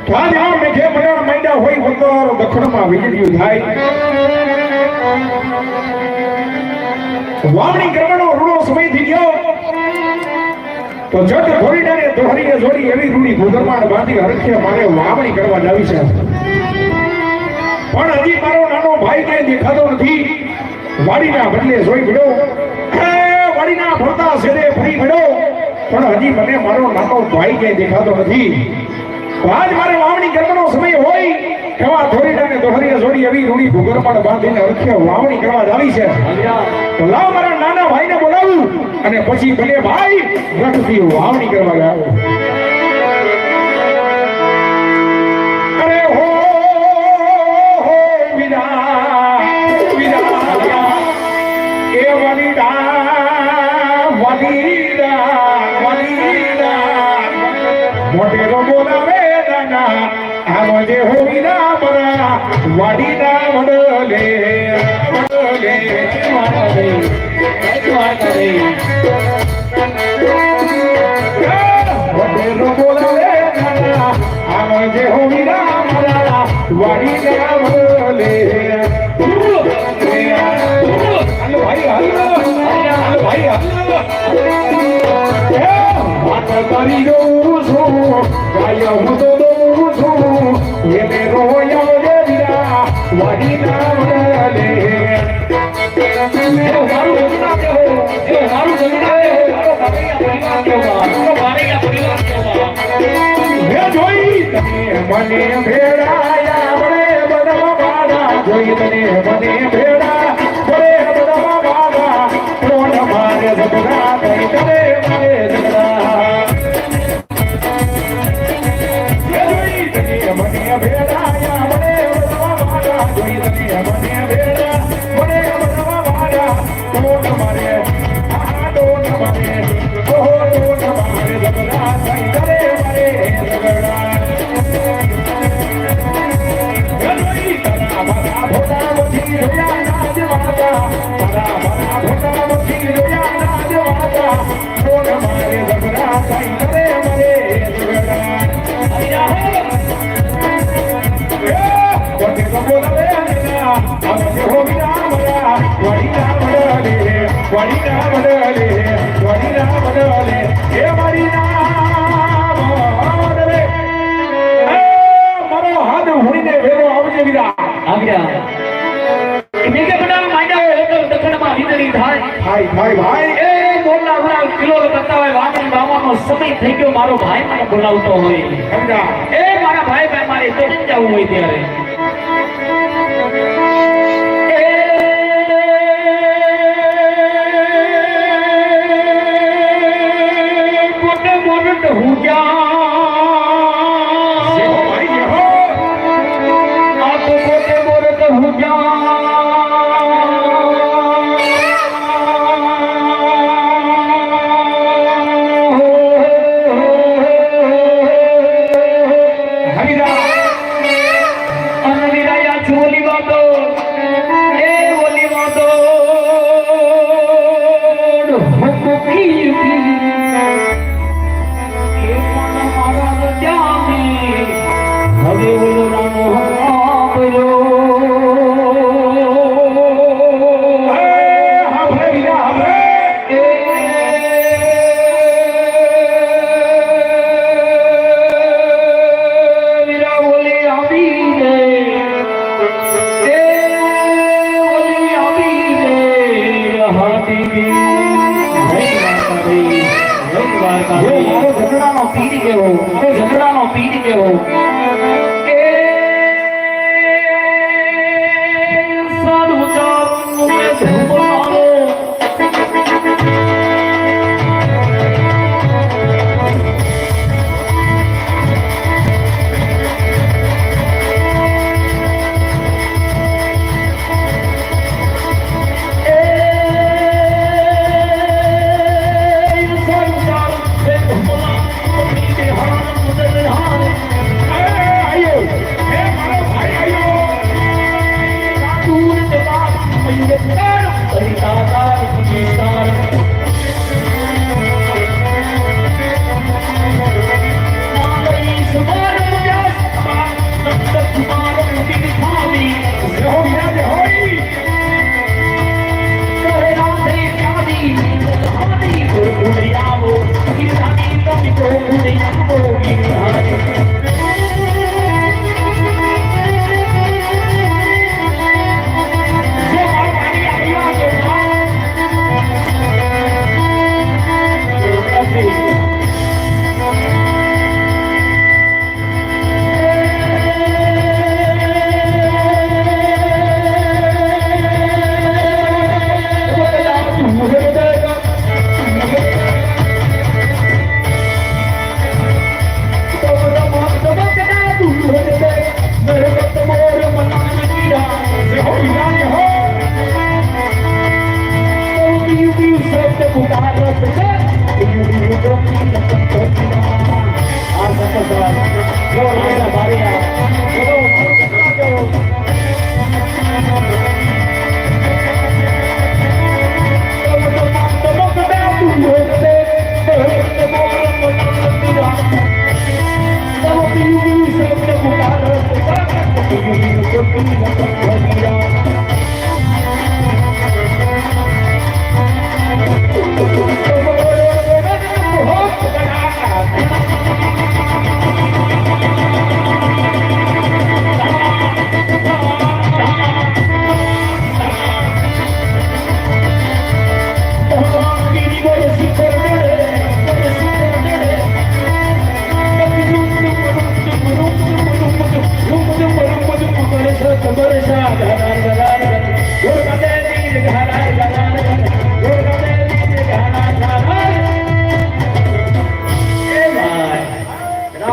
તો આજ આ મેઘે મરણ માંડ્યા હોય વગર દખણમાં વીજળીઓ થાય વાવણી કરવાનો રૂડો સમય થઈ ગયો તો જટ ઘોડીડાને દોહરીને જોડી એવી રૂડી ભૂગરમાળ બાંધી હરખે મારે વાવણી કરવા જાવી છે પણ હજી મારો નાનો ભાઈ ક્યાંય દેખાતો નથી વાડીના બદલે જોઈ મળ્યો વાડીના ભરતા શેરે ફરી મળ્યો પણ હજી મને મારો નાનો ભાઈ ક્યાંય દેખાતો નથી આજ મારે વાવણી કરવાનો સમય હોય કેવા ધોરીડાને દોહરીને જોડી એવી રૂડી ભૂગરમાળ બાંધીને હરખે વાવણી કરવા જાવી છે તો લાવ મારા નાના ભાઈને બોલાવું અને પછી ભલે ભાઈ રથથી વાવણી કરવા જાવ અરે હો વિરા વિરા એ વલીડા મોટેરો બોલાવે દાના આવજે હો વિરા બરા વાડીના વડલે વડેલો બોલાવે દાના આવજે હો વિરા બરા વાડીના વડલે હાલો ભાઈ હાલો ભાઈ વાત કરી દઉં છું ગાય હું તો દઉં છું એને રોયો રે વિરા વાડીના વડલે મને ભેડાયા બડે બડવા બાડા જોઈ તને મને ભેડા બડે બડવા બાડા કોણ મારે ઝઘડા કરી કરે મારે ઝઘડા જોઈ તને મને ભેડાયા બડે બડવા બાડા જોઈ તને મને ભેડા બડે બડવા બાડા કોણ મારે ડોન મારે ઝઘડા કરી કરે મારે ઝઘડા સમય થઈ ગયો મારો ભાઈ મને બોલાવતો હોય એ મારા ભાઈ મારે તો જવું હોય ત્યારે મોટે મોટે હું નહીં બોલી હારે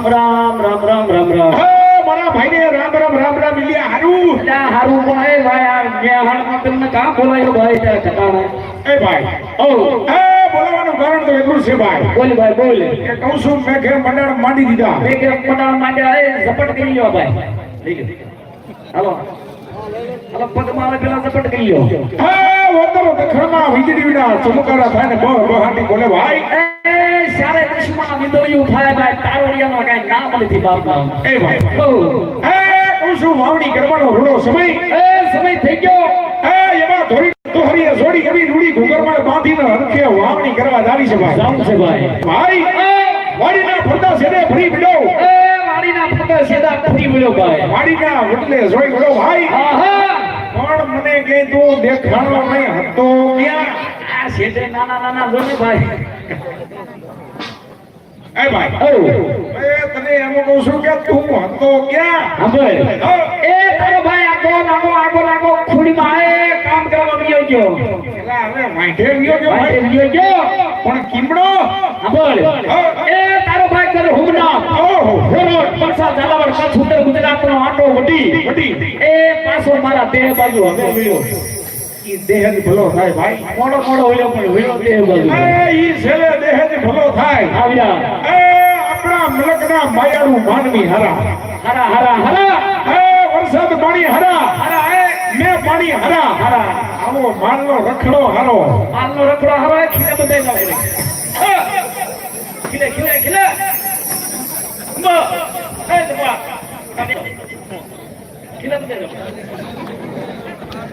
રામ રામ રામ રામ રામ મારા ભાઈને રામ રામ રામ રામ મિલ્યા હારું અલા હારું ભાઈ ભાઈ આ ન્યાહાળમાં તમને કામ બોલાયો ભાઈ તે ઠકાણા એ ભાઈ ઓ બોલાવાનું કારણ તો એટલું છે ભાઈ બોલ ભાઈ બોલ કે કહું છું મેં ઘેર મંડાણ માંડી દીધા મેં કે પડાળ માટે આય ઝપટ કરી લ્યો ભાઈ લઈ ગયો હાલો હાલો પગમાં પેલા ઝપટ કરી લ્યો વંદરો દખણમાં વીજળી વિના ચમકારા થાય ને બહાટી બોલે ભાઈ સારે દુશ્મન વિદોયું થાય ભાઈ તારોડિયાનો કાઈ નામ નથી બાપના એ ભાઈ ઓ કહું છું વાવણી કરવાનો રૂડો સમય સમય થઈ ગયો એમાં ધોરી દોહરીએ જોડી એવી રૂડી ઘુંઘરમાં બાંધીને હરખે વાવણી કરવા જાવી છે ભાઈ જાવું છે ભાઈ ભાઈ વાડીના ફરતા સેને ફરી પડ્યો વાડીના ફરતા સેદા ફરી પડ્યો ભાઈ વાડીના વટલે જોઈ પડ્યો ભાઈ આહા પણ મને કે તું દેખાણો નહીં હતો ક્યાં આ સેદે નાના નાના જોને ભાઈ એ ભાઈ તને એમ કહું છું કે તું હતો ક્યાં સાંભળ એ તારો ભાઈ આગો નાગો ખુડીમાં આય કામ કરવા ગયો એલા હવે વાંઢે ગયો કે ભાઈ ભાઈ ગયો પણ કીમડો સાંભળ એ તારો ભાઈ કરે હુમના ઓહો હોરો પરસા ઝાલાવાડ કચ્છ ઉત્તર ગુજરાતનો આટો વડી એ પાછો મારા દેહ બાજુ હવે વળ્યો ઈ દેહ ભલો થાય ભાઈ મોડો વળ્યો પણ વળ્યો દેહ બાજુ ઈ છેલે દેહ ભલો થાય આવ્યા આપણા મલકના માયાળુ માનવી હરા હરા હરા હરા વરસાદ પાણી હરા હરા મેં પાણી હરા હરા આવો માલનો રખડો હારો માલનો રખડો હરા ખીલે બધાય લાગે ખીલે ખીલે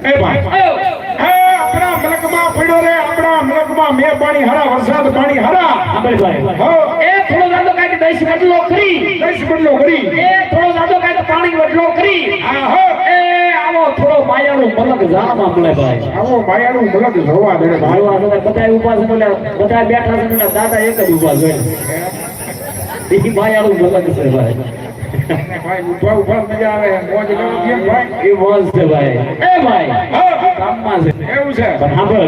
એ ભાઈ આપણા મલકમાં પડ્યો રે આપણા મલકમાં મેં પાણી હરા વરસાદ પાણી હરા એ થોડો દાદો કાંઈ દઈશ બદલો કરી દઈશ બદલો કરી એ થોડો દાદો કાંઈ પાણી બદલો કરી એ આવો થોડો માયાનો મલક જાણવા મળે ભાઈ આવો માયાનું મલક જોવા દે ભાઈ બધા ઉભા છે બધા બેઠા છે ને દાદા એક જ ઉભા જોઈ એ માયાનું મલક છે ભાઈ ભાઈ ઉભા ઉભા મજા આવે મોજ લેવા કેમ ભાઈ એ મોજ છે ભાઈ એ ભાઈ કામમાં છે એવું છે પણ સાંભળ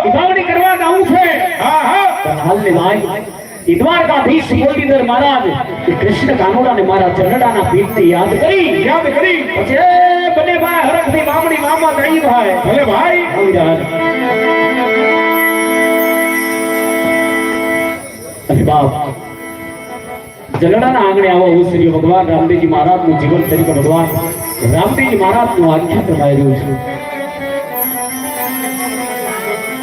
ઉઘાવણી કરવા જાવું છે પણ હાલની ભાઈ ઈ દ્વારકાધીશ મોરબીદર મહારાજ એ કૃષ્ણ કાનોડાને મારા ચરડાના પીઠથી યાદ કરી પછી એ બને ભાઈ હરખથી મામણી મામા ગઈ ભાઈ ભલે ભાઈ આવી જા અરે બાપ જલડાના આંગણે આવો હું શ્રી ભગવાન રામદેવજી મહારાજનું જીવન તરીકે ભગવાન રામદેવજી મહારાજનું આખ્યાન કરાઈ રહ્યું છે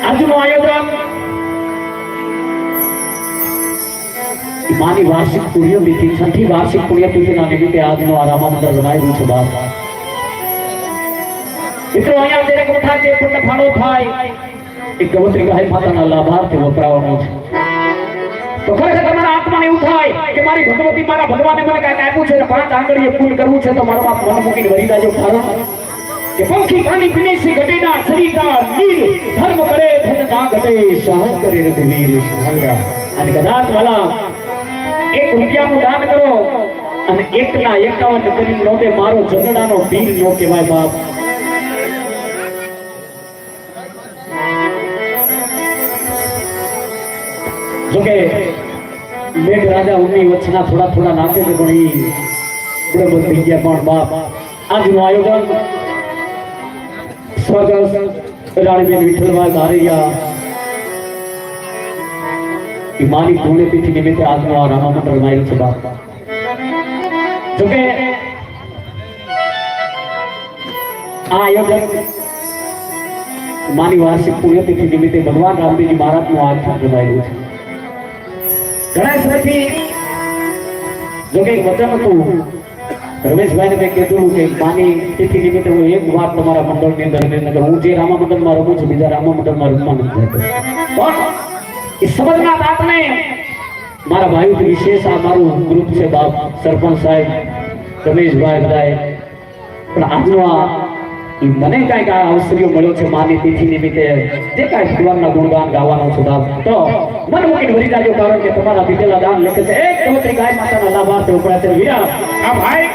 આજનું આયોજન માની વાર્ષિક પુણ્યતિથિ છઠ્ઠી વાર્ષિક પુણ્યતિથિના નિમિત્તે આજનું આ રામામંદિર બનાવી રહ્યું છે બાપ મિત્રો અહીંયા દરેક વખત જે પુણ્ય ફાળો થાય એ ગવત્રી ગાય માતાના લાભાર્થે વપરાવાનો છે તો ખરેખર તમારા આત્માને એવું થાય કે મારી ભગવતી મારા ભગવાને મને કાંઈક આપ્યું છે અને 5 આંગળીએ પૂર્ણ કરવું છે તો મારો બાપ મન મૂકીને વળી જાજો કારણ કે પંખી કાની વિનેશી ઘટેના સરિતા નીર ધર્મ કરે ધન ના ઘટે સાહસ કરે રઘુવીર અને કદાચ વાલા 1 રૂપિયાનું દાન કરો અને 1 ના 51 કરીને નો દે મારો જગડાનો પીર નો કહેવાય બાપ જોકે મેઘ રાજા ઉની વચ્ચેના થોડા નાખે છે પણ એ બરોબર થઈ ગયા પણ બાપ આજનું આયોજન સ્વર્ગસ્થ રાણીબેન વિઠ્ઠલભાઈ ધારૈયા એ મારી પુણ્યતિથિ નિમિત્તે આજનો આ રામા મંડળ માર્યું છે બાપ જોકે આ આયોજન મારી વાર્ષિક પુણ્યતિથિ નિમિત્તે ભગવાન રામદેવજી મહારાજનું આખ્યાન રમાયેલું છે ઘણા સમયથી જોકે એક વચન હતું રમેશભાઈને મેં કીધું કે માની તિથિ નિમિત્તે હું એક વાત તમારા મંડળની અંદર હું જે રામા મંડળમાં રમું છું બીજા રામા મંડળમાં રમવા નથી જતો પણ એ સમજના દાંતને મારા ભાઈઓથી વિશેષ આ મારું ગ્રુપ છે બાપ સરપંચ સાહેબ રમેશભાઈ બધાએ પણ આજનો આ મને કાંઈક આ અવસરીઓ મળ્યો છે માની તિથિ નિમિત્તે જે કાંઈ ભગવાનના ગુણગાન ગાવાનો છે બાપ તો મન મૂકીને વળી જાજો કારણ કે તમારા દીધેલા દાન લખે છે એક કવતરી ગાય માતાના લાભાર્થે ઉપરા છે વીરા આ ભાઈ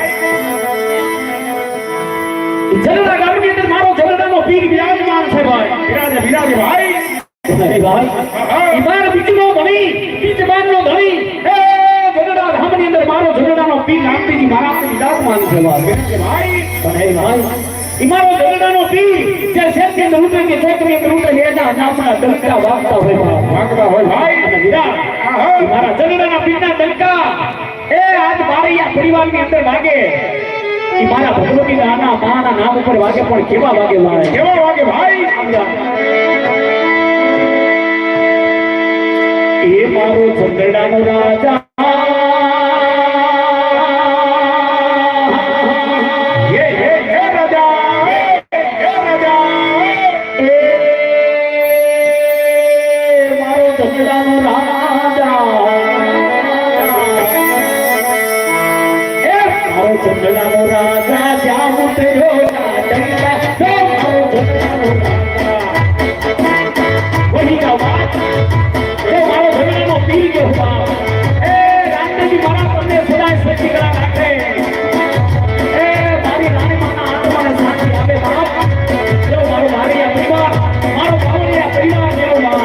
જનડા ગામની અંદર મારો જનડાનો પીર બિરાજમાન છે ભાઈ વિરાજે ભાઈ અરે ભાઈ ઈમાન બીજનો ધણી બીજમાનનો ધણી એ જનડા ધામની અંદર મારો જનડાનો પીર રામદેવજી મહારાજ બિરાજમાન છે ભાઈ અરે ભાઈ ઈમાનો જનડાનો પીર જે સત્ય રૂપે કે ચોકરી રૂપે લેજા નામના દલકા વાગતા હોય ભાઈ અને વીરા મારા જનડાના પીરના દલકા એ આજ બારૈયા પરિવારની અંદર વાગે ઈ મારા ભગવતી દાના માના નામ ઉપર વાગે પણ કેવા વાગે ભાઈ એ મારો ચંદ્રડાનો રાજા ચંદ્રડાનો રાજા જામ તેરો વહી વાત એ મારો ચંદ્રડાનો પીર ગયો બાપ એ રામદેવજી મારા તમને સદાય સચ્ચી કરા રાખે એ મારી રાણી માના આત્માને સાચી આપે બાપ જો મારો મારીયા પરિવાર મારો બાવળિયા પરિવાર જેવો બાપ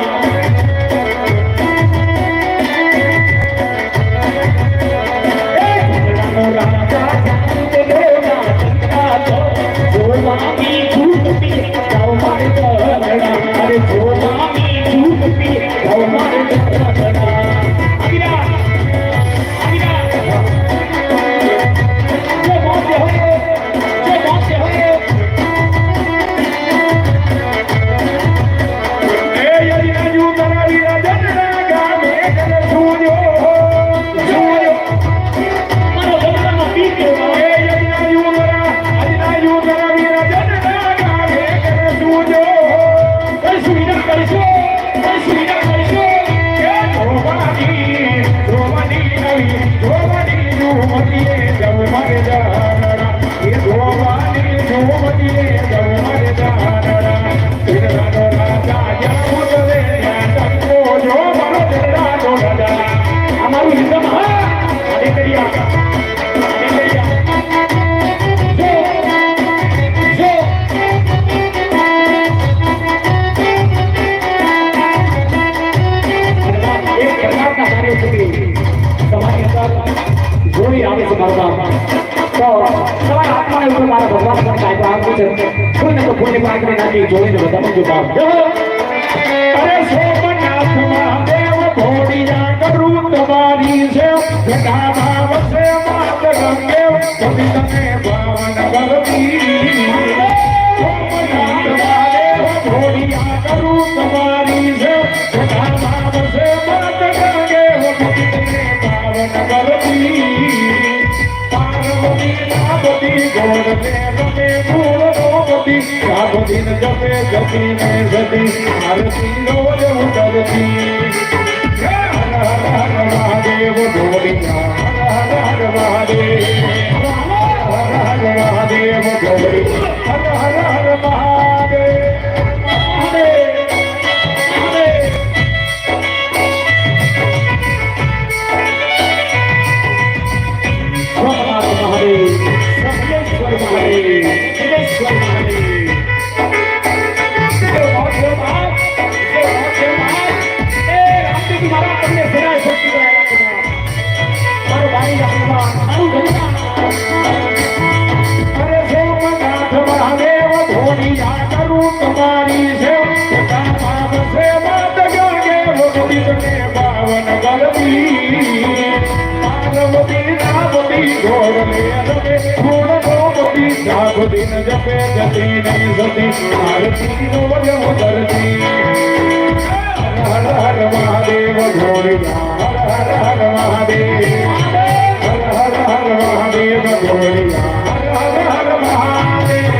જોઈ આવે છે મારો બાપ તો તમારા આત્માને ઉપર મારા ભગવાન પણ કાંઈ આપવું છે કોઈને તો કોઈને પાકને નાખી જોઈને બધા જો બાપ અરે સોમનાથ મહાદેવ ભોળિયા કરું તમારી છે ઘટા ભાવ છે માત ગંગે કવિ તને ભાવન કરતી સોમનાથ મહાદેવ ભોળિયા કરું તમારી છે ઘટા ભાવ છે માત ગંગે કવિ તને ભાવન કરતી પાર્વતી નાબતી ગોળ તે રમે ફૂલ રોબતી સાબતી ન જપે જપી ને જતી આરતી રોજ ઉતરતી મહાદેવ ગોવિંદા હર હર મહાદેવ હર હર મહાદેવ ગોવિંદા હર હર મહાદેવ અરે સોમનાથ મહાદેવ ભોળિયા કરું તમારી સેવા સેવા જગે ભગવતી પાવન ગરબી પાર્વતી નામતી ગોરલે રમે ગુણ ગોમતી જાગૃતિન જપે જતી નહીં સતી આરતી નો વજમ ધરતી હર હર મહાદેવ ભોળિયા હર હર મહાદેવ હર હર મહાદેવ ભોળિયા હર હર મહાદેવ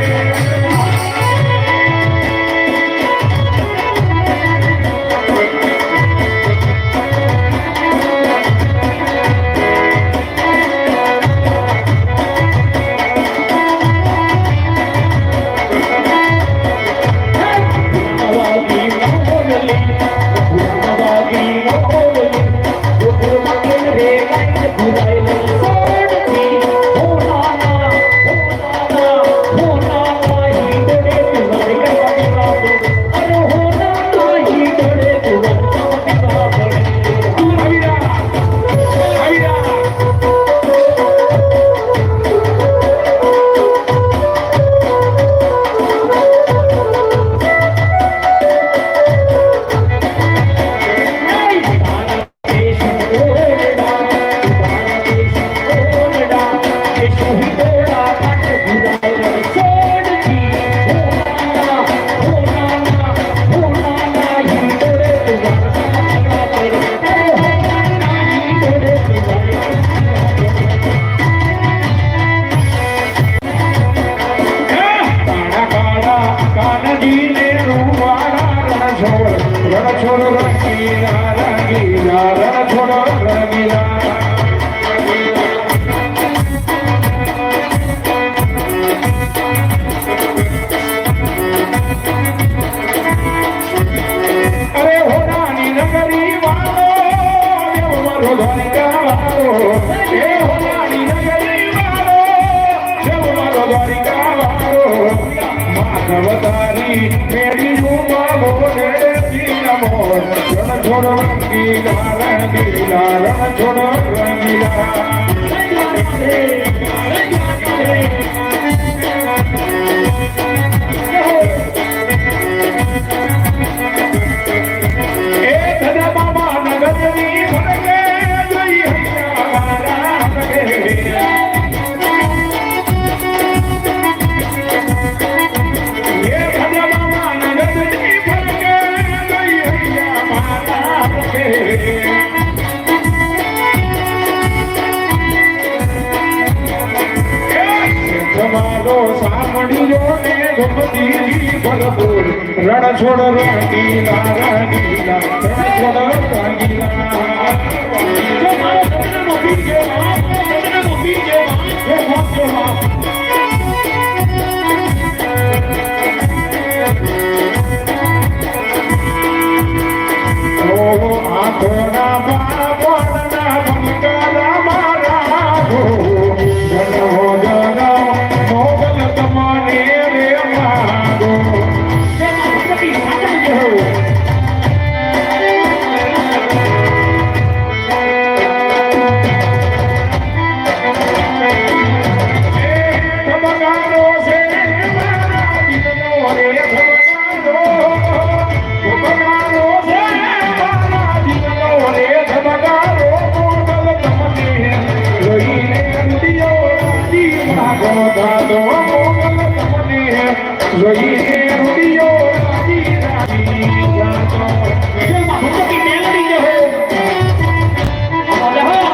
અવતારી મેરી રૂપા બોલે નમો રણ છોડો રંગીલા રંગીલા રણ છોડો રંગીલા એ ધજા બાબા નગરની ભરગે જોઈ હૈયા મારા તમારો સાંભળ્યો ને ગમતી ભરપૂર રણ છોડ રંગીલા રંગીલા રણ છોડ રંગીલા જો મારો સપનાનો બીજે સપનાનો બીજે હે ભક્તોમાં ઓ આંખોના બાપના બંકારા મારા હો જનો જનો મોગલ તમારે રે માગો ભગવતી સાચું કહો ધબકારો છે મારા દિલનો રે ધબકારો ધબકારો છે મારા દિલનો રે ધબકારો મોગલ તમને જોઈને દિયો માગો દાદો મોગલ તમને જોઈને રૂડિયો રાજી રાજી જાતો જેમાં ભગવતી મેલડી કહો મારા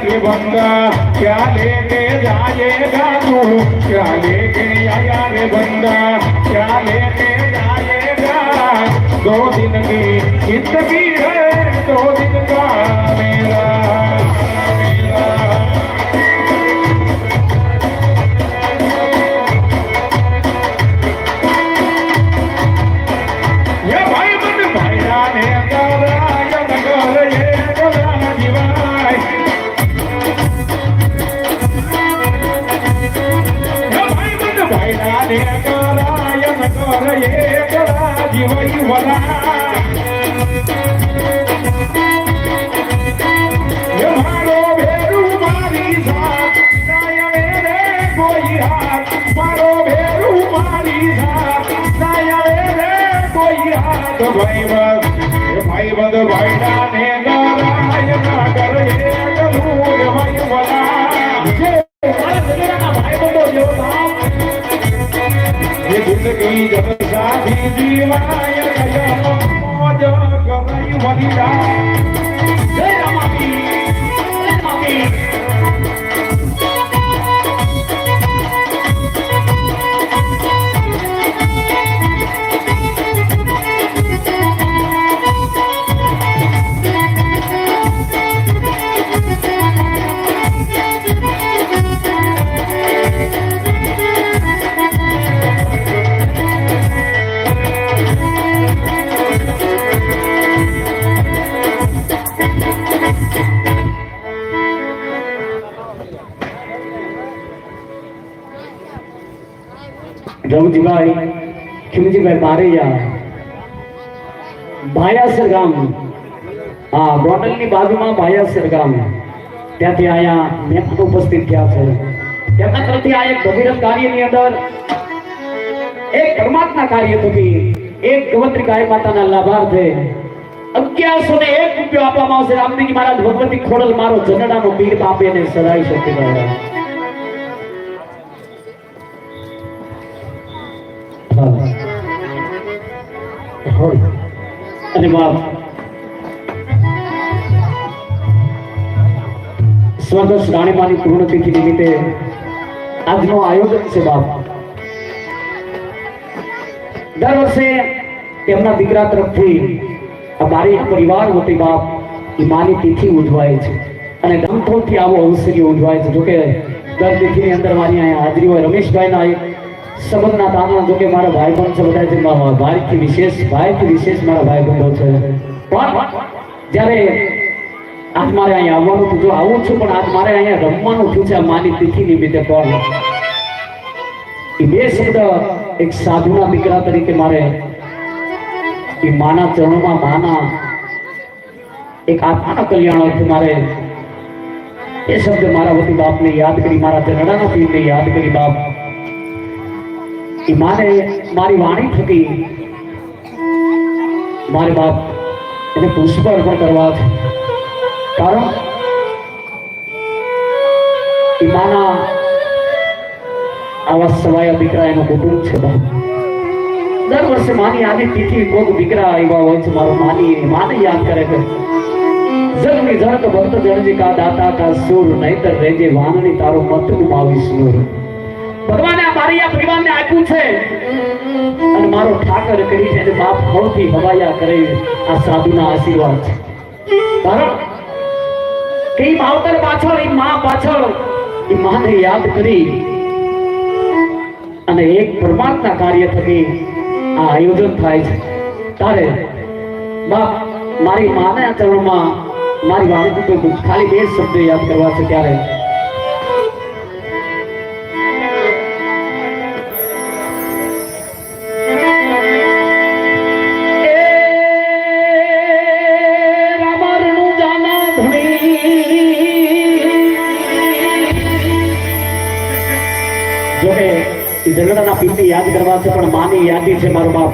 ये बंदा क्या लेके जाएगा तू क्या लेके आया रे बंदा क्या लेके जाएगा 2 दिन की जिंदगी है 2 दिन का मेरा भाई बद भाईडा ने गाय ना करे गलूर भाई वाला ये जिंदगी जब साथी जीवाय गया मौज करई वहीरा जय रामापी રવજીભાઈ ખીમજીભાઈ બારૈયા ભાયાસર ગામ હા ગોંડલની બાજુમાં ભાયાસર ગામ ત્યાંથી આયા મહેમાન ઉપસ્થિત થયા છે તેમના તરફથી આ એક ભગીરથ કાર્યની અંદર એક પરમાત્મા કાર્ય થકી એક ગવત્રી ગાય માતાના લાભાર્થે 1101 રૂપિયો આપવામાં આવશે રામદેવજી મહારાજ ભગવતી ખોડલ મારો જનડાનો પીર બાપે ને સદાય શક્તિ રહ્યા અને બાપ સ્વર્ગસ્થ રાણીમાની પૂર્ણતિથિ નિમિત્તે આજનો આયોજન છે બાપ દર વર્ષે તેમના દીકરા તરફથી આ બારી પરિવાર વતી બાપ એ માની તિથિ ઉજવાય છે અને ગામઠોળથી આવો અવસર ઉજવાય છે જોકે દર તિથિની અંદર મારી અહીંયા હાજરી હોય રમેશભાઈના એક સંબંધના તારણા જોકે મારા ભાઈ પણ છે બધા છે ભાઈથી વિશેષ મારા ભાઈ બંધો છે પણ જ્યારે આજ મારે અહીંયા આવવાનું હતું જો આવું છું પણ આજ મારે અહીંયા રમવાનું થયું છે આ માની તિથિ નિમિત્તે પણ એ બે શબ્દ એક સાધુના દીકરા તરીકે મારે એ માના ચરણોમાં માના એક આત્માના કલ્યાણ અર્થે મારે એ શબ્દ મારા વતી બાપને યાદ કરી મારા જનડાના પીરને યાદ કરી બાપ માને મારી વાણી થકી મારે બાપ એને પુષ્પ અર્પણ કરવા છે કારણ માના આવા સવાયા દીકરા એનું કુટુંબ છે બાપ દર વર્ષે માની આની તિથિ કોઈક દીકરા આવ્યા હોય છે મારો માને યાદ કરે છે જગની જણ તો ભક્ત જણજી કા દાતા કા સુર નહીતર રેજે વાનની તારો મત ગુમાવીશ નૂર ભગવાને આ મારી આ પરિવારને આપ્યું છે અને મારો ઠાકર કરી છે અને બાપ હળથી હવાયા કરે આ સાધુના આશીર્વાદ છે કારણ કે માવતર પાછળ એ માં પાછળ એ માને યાદ કરી અને એક પરમાત્મા કાર્ય થકી આ આયોજન થાય છે તારે બાપ મારી માના ચરણમાં મારી વાણી તો ખાલી 2 શબ્દ યાદ કરવા છે ત્યારે જગડાના પીરને યાદ કરવા છે પણ માની યાદી છે મારો બાપ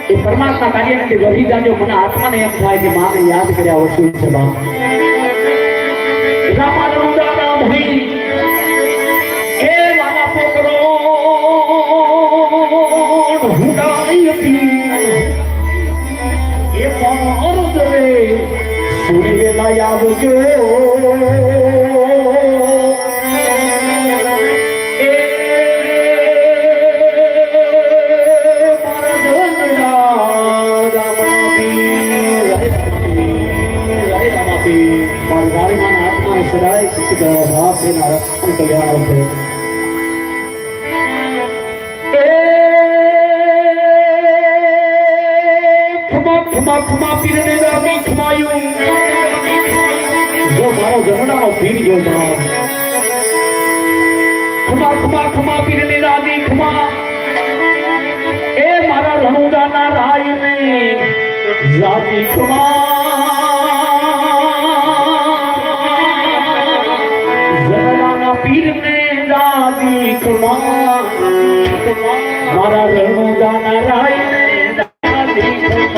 એ પરમાત્મા કાર્યને વહી જાજો મને આત્માને એમ થાય કે માને યાદ કર્યા વસ્તુ છે બાપ રામાનું દાદા ભાઈ એ વાલા પોકરો હુડાઈ હતી એ પાર દરે પૂરી વેલા આવજો ખમા પીરને દામી ખમાયું જો મારો જમણાનો પીર ગયો ખમા પીરને દામી ખમા એ મારા રણુદાના રાયને જાતી ખમા જમણાના પીરને દાદી ખમા મારા રણુદાના રાયને દાદી ખમા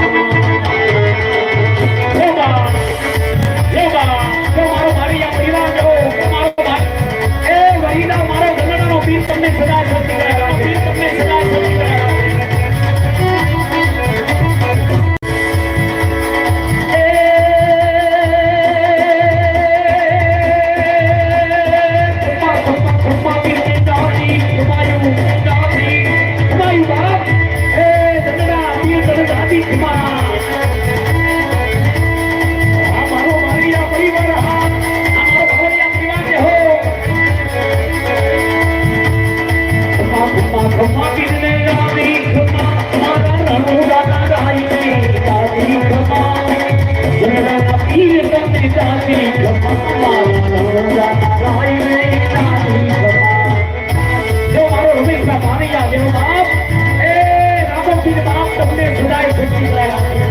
તમને સદા શક્તિ રહ્યા તમને સદા શક્તિ રહ્યા